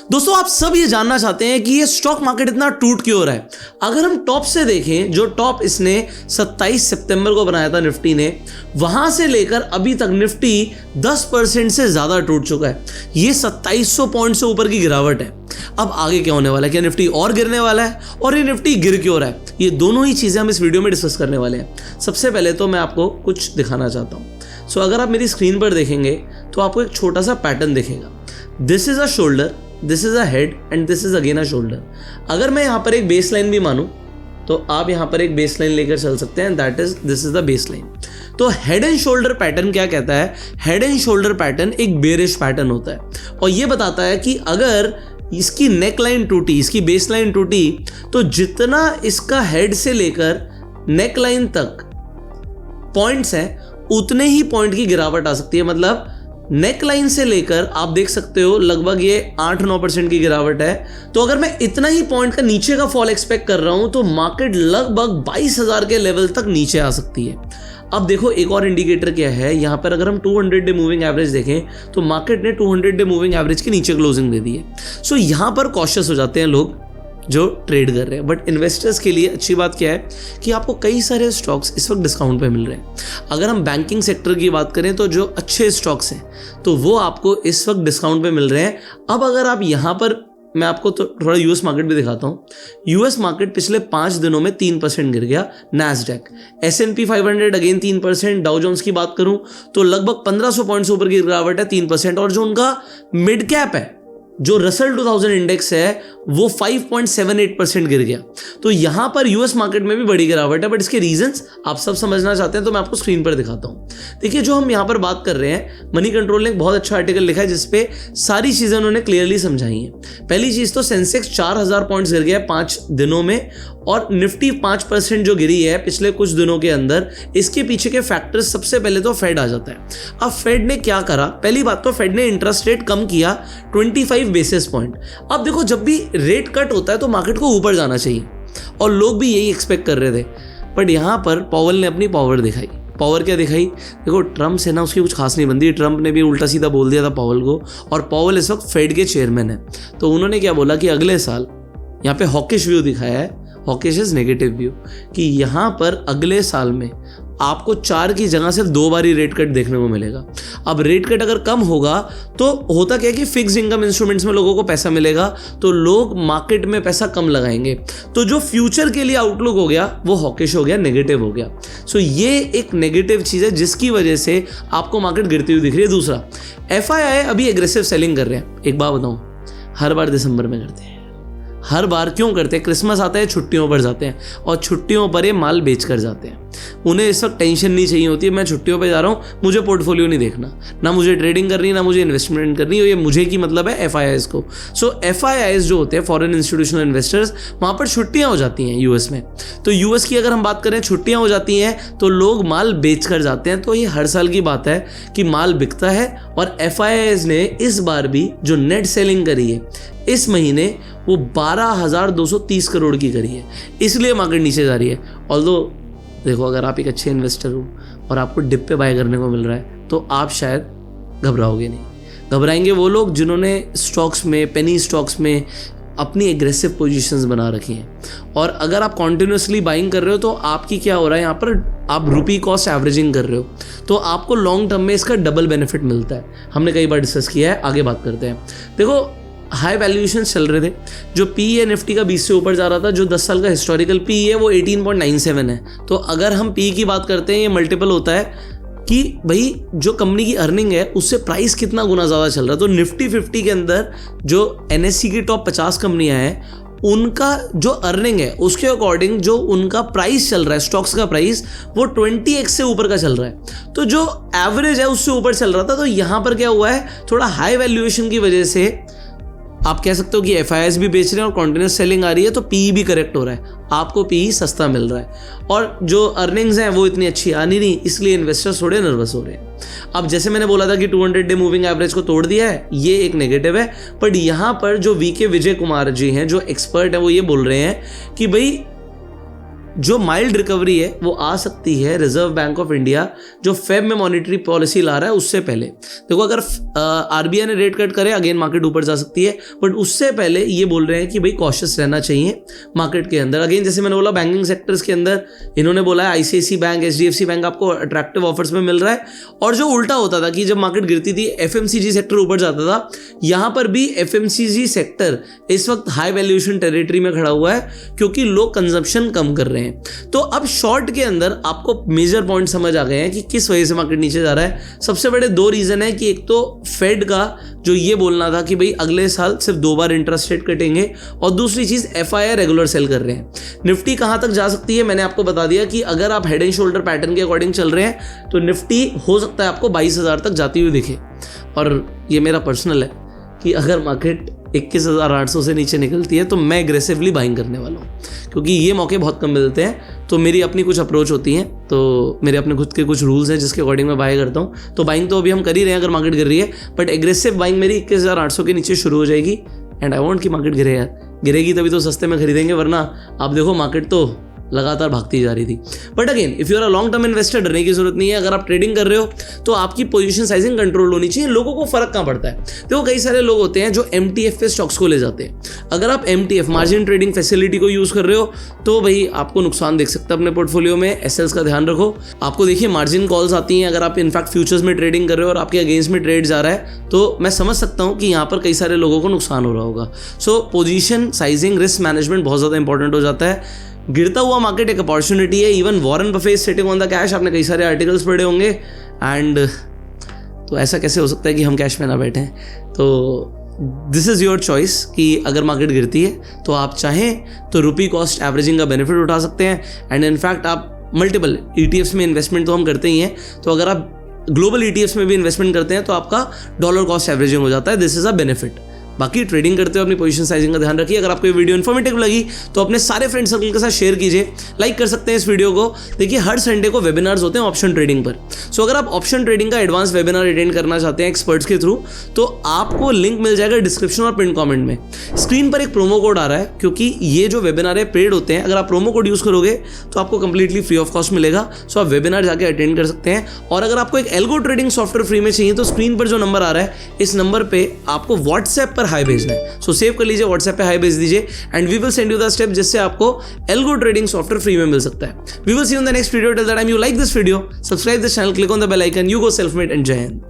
दोस्तों आप सब ये जानना चाहते हैं कि ये स्टॉक मार्केट इतना टूट क्यों रहा है। अगर हम टॉप से देखें, जो टॉप इसने 27 सितंबर को बनाया था निफ्टी ने, वहां से लेकर अभी तक निफ्टी 10% से ज्यादा टूट चुका है। ये 2700 पॉइंट से ऊपर की गिरावट है। अब आगे क्या होने वाला है? क्या निफ्टी और गिरने वाला है? और ये निफ्टी गिर क्यों रहा है? ये दोनों ही चीजें हम इस वीडियो में डिस्कस करने वाले हैं। सबसे पहले तो मैं आपको कुछ दिखाना चाहता हूं। सो अगर आप मेरी स्क्रीन पर देखेंगे तो आपको एक छोटा सा पैटर्न दिखेगा। This is a shoulder, this is a head and this is again a shoulder. अगर मैं यहाँ पर एक बेस लाइन भी मानूं तो आप यहाँ पर एक बेस लाइन लेकर चल सकते हैं, that is this is the base line. तो हेड एंड शोल्डर पैटर्न क्या कहता है? हेड एंड शोल्डर पैटर्न एक बेरिश पैटर्न होता है और ये बताता है कि अगर इसकी नेक लाइन टूटी, इसकी बेस लाइन टूटी, तो जितना इसका हेड से लेकर नेक लाइन तक पॉइंट्स हैं उतने ही पॉइंट की गिरावट आ सकती है। मतलब नेक लाइन से लेकर आप देख सकते हो लगभग ये 8-9% की गिरावट है। तो अगर मैं इतना ही पॉइंट का नीचे का फॉल एक्सपेक्ट कर रहा हूं तो मार्केट लगभग 22,000 के लेवल तक नीचे आ सकती है। अब देखो एक और इंडिकेटर क्या है यहाँ पर। अगर हम 200 डे मूविंग एवरेज देखें तो मार्केट ने 200 डे मूविंग एवरेज के नीचे क्लोजिंग दे दी है। सो यहाँ पर कॉशियस हो जाते हैं लोग जो ट्रेड कर रहे हैं। बट इन्वेस्टर्स के लिए अच्छी बात क्या है कि आपको कई सारे स्टॉक्स इस वक्त डिस्काउंट पे मिल रहे हैं। अगर हम बैंकिंग सेक्टर की बात करें तो जो अच्छे स्टॉक्स हैं तो वो आपको इस वक्त डिस्काउंट पे मिल रहे हैं। अब अगर आप यहाँ पर, मैं आपको तो थोड़ा यूएस मार्केट भी दिखाता हूँ। यूएस मार्केट पिछले 5 दिनों में 3% गिर गया। Nasdaq, S&P 500 again 3%। Dow Jones की बात करूँ तो लगभग 1500 पॉइंट्स ऊपर की गिरावट है, 3%। और जो उनका मिड कैप है, जो रसल 2000 इंडेक्स है, वो 5.78% गिर गया। तो यहां पर यूएस मार्केट में भी बड़ी गिरावट है। बट इसके रीजंस आप सब समझना चाहते हैं तो मैं आपको स्क्रीन पर दिखाता हूं। देखिए जो हम यहां पर बात कर रहे हैं, मनी कंट्रोल ने एक बहुत अच्छा आर्टिकल लिखा है जिसपे सारी चीजें उन्होंने क्लियरली समझाई हैं। पहली चीज तो सेंसेक्स 4000 पॉइंट्स गिर गया 5 दिनों में और निफ्टी 5% जो गिरी है पिछले कुछ दिनों के अंदर। इसके पीछे के फैक्टर्स, सबसे पहले तो फेड आ जाता है। अब फेड ने क्या करा? पहली बात तो फेड ने इंटरेस्ट रेट कम किया 25 बेसिस पॉइंट। अब देखो जब भी रेट कट होता है तो मार्केट को ऊपर जाना चाहिए और लोग भी यही एक्सपेक्ट कर रहे थे। बट यहां पर पॉवेल ने अपनी पावर दिखाई। पावर क्या दिखाई? देखो ट्रम्प से ना उसकी कुछ खास नहीं बनती। ट्रम्प ने भी उल्टा सीधा बोल दिया था पॉवेल को, और पॉवेल इस वक्त फेड के चेयरमैन है। तो उन्होंने क्या बोला कि अगले साल, यहाँ पे हॉकिश व्यू दिखाया है, हॉकिश इज नेगेटिव व्यू, कि यहाँ पर अगले साल में आपको 4 की जगह सिर्फ 2 बार ही रेट कट देखने को मिलेगा। अब रेट कट अगर कम होगा तो होता क्या है कि फिक्स इनकम इंस्ट्रूमेंट्स में लोगों को पैसा मिलेगा तो लोग मार्केट में पैसा कम लगाएंगे। तो जो फ्यूचर के लिए आउटलुक हो गया वो हॉकिश हो गया, नेगेटिव हो गया। सो ये एक नेगेटिव चीज़ है जिसकी वजह से आपको मार्केट गिरती हुई दिख रही है। दूसरा, FII अभी एग्रेसिव सेलिंग कर रहे हैं। एक बात बताऊँ, हर बार दिसंबर में करते हैं। हर बार क्यों करते हैं? क्रिसमस आता है, छुट्टियों पर जाते हैं और छुट्टियों पर ये माल बेच कर जाते हैं। उन्हें इस वक्त टेंशन नहीं चाहिए होती है मैं छुट्टियों पे जा रहा हूँ, मुझे पोर्टफोलियो नहीं देखना, ना मुझे ट्रेडिंग करनी, ना मुझे इन्वेस्टमेंट करनी। और ये मुझे की मतलब है FIIs को। सो FIIs जो होते हैं, फॉरेन इंस्टीट्यूशनल इन्वेस्टर्स, वहाँ पर छुट्टियाँ हो जाती हैं यूएस में। तो यूएस की अगर हम बात करें, छुट्टियाँ हो जाती हैं तो लोग माल बेच कर जाते हैं। तो ये हर साल की बात है कि माल बिकता है। और FIIs ने इस बार भी जो नेट सेलिंग करी है इस महीने, वो 12,230 करोड़ की करी है, इसलिए मार्केट नीचे जा रही है। ऑल्दो देखो, अगर आप एक अच्छे इन्वेस्टर हो और आपको डिप पे बाय करने को मिल रहा है तो आप शायद घबराओगे नहीं। घबराएंगे वो लोग जिन्होंने स्टॉक्स में, पेनी स्टॉक्स में अपनी एग्रेसिव पोजीशंस बना रखी हैं। और अगर आप कॉन्टिन्यूसली बाइंग कर रहे हो तो आपकी क्या हो रहा है, यहाँ पर आप रुपी कॉस्ट एवरेजिंग कर रहे हो तो आपको लॉन्ग टर्म में इसका डबल बेनिफिट मिलता है। हमने कई बार डिस्कस किया है, आगे बात करते हैं। देखो हाई वैल्यूएशन चल रहे थे। जो पी है निफ्टी का 20 से ऊपर जा रहा था। जो 10 साल का हिस्टोरिकल पी है वो 18.97 है। तो अगर हम पी की बात करते हैं, ये मल्टीपल होता है कि भाई जो कंपनी की अर्निंग है उससे प्राइस कितना गुना ज़्यादा चल रहा है। तो निफ्टी 50 के अंदर जो NSE की टॉप 50 कंपनियां हैं, उनका जो अर्निंग है उसके अकॉर्डिंग जो उनका प्राइस चल रहा है, स्टॉक्स का प्राइस, वो 20x से ऊपर का चल रहा है। तो जो एवरेज है उससे ऊपर चल रहा था। तो यहाँ पर क्या हुआ है, थोड़ा हाई वैल्यूएशन की वजह से आप कह सकते हो कि FIIs भी बेच रहे हैं और कॉन्टिन्यूस सेलिंग आ रही है तो PE भी करेक्ट हो रहा है, आपको PE सस्ता मिल रहा है। और जो अर्निंग्स हैं वो इतनी अच्छी आ नहीं, इसलिए इन्वेस्टर्स थोड़े नर्वस हो रहे हैं। अब जैसे मैंने बोला था कि 200 डे मूविंग एवरेज को तोड़ दिया है, ये एक नेगेटिव है। बट यहाँ पर जो VK विजय कुमार जी हैं, जो एक्सपर्ट हैं, वो ये बोल रहे हैं कि भाई जो माइल्ड रिकवरी है वो आ सकती है रिजर्व बैंक ऑफ इंडिया जो फेब में मॉनेटरी पॉलिसी ला रहा है उससे पहले। देखो अगर आरबीआई ने रेट कट करे अगेन मार्केट ऊपर जा सकती है, बट उससे पहले ये बोल रहे हैं कि भाई कॉशियस रहना चाहिए मार्केट के अंदर। अगेन जैसे मैंने बोला बैंकिंग सेक्टर्स के अंदर इन्होंने बोला है आईसीआईसी बैंक, एचडीएफसी बैंक आपको अट्रैक्टिव ऑफर्स में मिल रहा है। और जो उल्टा होता था कि जब मार्केट गिरती थी एफएमसीजी सेक्टर ऊपर जाता था, यहां पर भी एफएमसीजी सेक्टर इस वक्त हाई वैल्यूएशन टेरिटरी में खड़ा हुआ है क्योंकि लोग कंजम्पशन कम कर रहे हैं। तो अब शॉर्ट के अंदर आपको मेजर पॉइंट समझ आ गए हैं कि किस वजह से मार्केट नीचे जा रहा है। सबसे बड़े दो रीजन है कि एक तो फेड का जो ये बोलना था कि भाई अगले साल सिर्फ 2 बार इंटरेस्ट रेट कटेंगे, और दूसरी चीज एफआईआई रेगुलर सेल कर रहे हैं। निफ्टी कहां तक जा सकती है मैंने आपको बता दिया कि अगर आप हेड एंड शोल्डर पैटर्न के अकॉर्डिंग चल रहे हैं तो निफ्टी हो सकता है आपको 22,000 तक जाती हुई दिखे। और ये मेरा पर्सनल है कि अगर मार्केट 21,800 से नीचे निकलती है तो मैं एग्रेसिवली बाइंग करने वाला हूँ, क्योंकि ये मौके बहुत कम मिलते हैं। तो मेरी अपनी कुछ अप्रोच होती है, तो मेरे अपने खुद के कुछ रूल्स हैं जिसके अकॉर्डिंग मैं बाय करता हूँ। तो बाइंग तो अभी हम कर ही रहे हैं अगर मार्केट गिर रही है, बट एग्रेसिव बाइंग मेरी 21,800 के नीचे शुरू हो जाएगी। एंड आई वांट कि मार्केट गिरे यार, गिरेगी तभी तो सस्ते में खरीदेंगे, वरना आप देखो मार्केट तो लगातार भागती जा रही थी। But again if you are a long term investor, डरने की जरूरत नहीं है। अगर आप ट्रेडिंग कर रहे हो तो आपकी पोजीशन साइजिंग कंट्रोल होनी चाहिए। लोगों को फर्क कहाँ पड़ता है, देखो कई सारे लोग होते हैं जो एमटीएफ पे स्टॉक्स को ले जाते हैं। अगर आप एमटीएफ मार्जिन ट्रेडिंग फैसिलिटी को यूज कर रहे हो तो भाई आपको नुकसान देख सकता है अपने पोर्टफोलियो में। एसएल्स का ध्यान रखो। आपको देखिए मार्जिन कॉल्स आती हैं अगर आप इनफैक्ट फ्यूचर्स में ट्रेडिंग कर रहे हो और आपके अगेंस्ट में ट्रेड जा रहा है, तो मैं समझ सकता हूँ कि यहाँ पर कई सारे लोगों को नुकसान हो रहा होगा। सो पोजीशन साइजिंग, रिस्क मैनेजमेंट बहुत ज़्यादा इंपॉर्टेंट हो जाता है। गिरता हुआ मार्केट एक अपॉर्चुनिटी है। Even Warren Buffett sitting on the cash, आपने कई सारे आर्टिकल्स पढ़े होंगे। एंड तो ऐसा कैसे हो सकता है कि हम कैश में ना बैठें। तो दिस इज़ योर चॉइस कि अगर मार्केट गिरती है तो आप चाहें तो रुपी कॉस्ट एवरेजिंग का बेनिफिट उठा सकते हैं। एंड इनफैक्ट आप मल्टीपल ईटीएफ्स में इन्वेस्टमेंट तो हम करते ही हैं, तो अगर आप ग्लोबल ईटीएफ्स में भी इन्वेस्टमेंट करते हैं तो आपका डॉलर कॉस्ट एवरेजिंग हो जाता है। This is a benefit. बाकी ट्रेडिंग करते हो अपनी पोजीशन साइजिंग का ध्यान रखिए। अगर आपको ये वीडियो इन्फॉर्मेटिव लगी तो अपने सारे फ्रेंड सर्कल के साथ शेयर कीजिए, लाइक कर सकते हैं इस वीडियो को। देखिए हर संडे को वेबिनार्स होते हैं ऑप्शन ट्रेडिंग पर। सो अगर आप ऑप्शन ट्रेडिंग का एडवांस वेबिनार अटेंड करना चाहते हैं एक्सपर्ट्स के थ्रू, तो आपको लिंक मिल जाएगा डिस्क्रिप्शन और पिन कमेंट में। स्क्रीन पर एक प्रोमो कोड आ रहा है क्योंकि ये जो वेबिनार है पेड होते हैं। अगर आप प्रोमो कोड यूज़ करोगे तो आपको कंप्लीटली फ्री ऑफ कॉस्ट मिलेगा। सो आप वेबिनार जाके अटेंड कर सकते हैं। और अगर आपको एक एल्गो ट्रेडिंग सॉफ्टवेयर फ्री में चाहिए तो स्क्रीन पर जो नंबर आ रहा है इस नंबर पर आपको व्हाट्सएप पर हाई भेजना है। सो सेव कर लीजिए, व्हाट्सएप पे हाई भेज दीजिए and we will send you the step जिससे आपको एल्गो ट्रेडिंग सॉफ्टवेयर फ्री में मिल सकता है। We will see you in the next video. Till that time you like this video, subscribe this channel, click on the bell icon. You go self made and जय हिंद।